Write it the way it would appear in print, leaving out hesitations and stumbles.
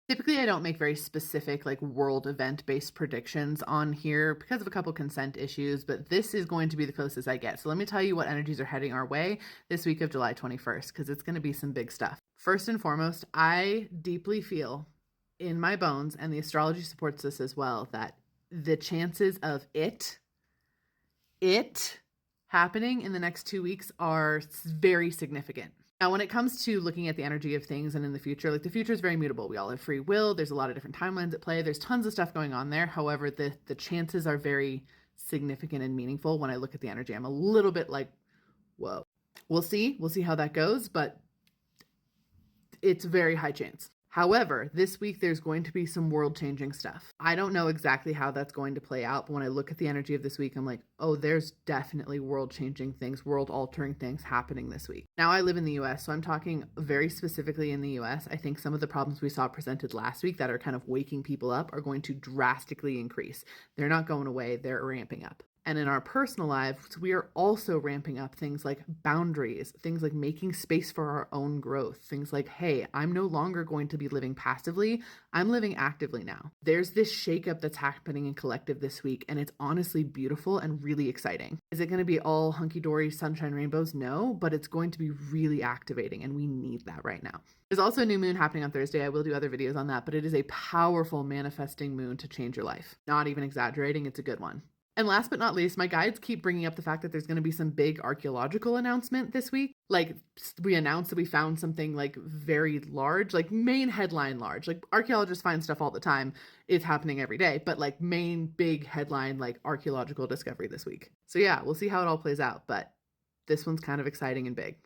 Typically, I don't make very specific, like world event based predictions on here because of a couple consent issues, but this is going to be the closest I get. So let me tell you what energies are heading our way this week of July 21st, because it's going to be some big stuff. First and foremost, I deeply feel in my bones, and the astrology supports this as well, that the chances of it happening in the next 2 weeks are very significant. Now, when it comes to looking at the energy of things and in the future, like the future is very mutable. We all have free will. There's a lot of different timelines at play. There's tons of stuff going on there. However, the chances are very significant and meaningful when I look at the energy. I'm a little bit like, whoa. We'll see. We'll see how that goes, but it's very high chance. However, this week there's going to be some world changing stuff. I don't know exactly how that's going to play out, but when I look at the energy of this week, I'm like, oh, there's definitely world changing things, world altering things happening this week. Now, I live in the US, so I'm talking very specifically in the US. I think some of the problems we saw presented last week that are kind of waking people up are going to drastically increase. They're not going away, they're ramping up. And in our personal lives, we are also ramping up things like boundaries, things like making space for our own growth, things like, hey, I'm no longer going to be living passively. I'm living actively now. There's this shakeup that's happening in collective this week, and it's honestly beautiful and really exciting. Is it going to be all hunky-dory, sunshine, rainbows? No, but it's going to be really activating, and we need that right now. There's also a new moon happening on Thursday. I will do other videos on that, but it is a powerful manifesting moon to change your life. Not even exaggerating, it's a good one. And last but not least, my guides keep bringing up the fact that there's going to be some big archaeological announcement this week. Like, we announced that we found something like very large, like main headline large. Like, archaeologists find stuff all the time. It's happening every day, but like main big headline, like archaeological discovery this week. So yeah, we'll see how it all plays out, but this one's kind of exciting and big.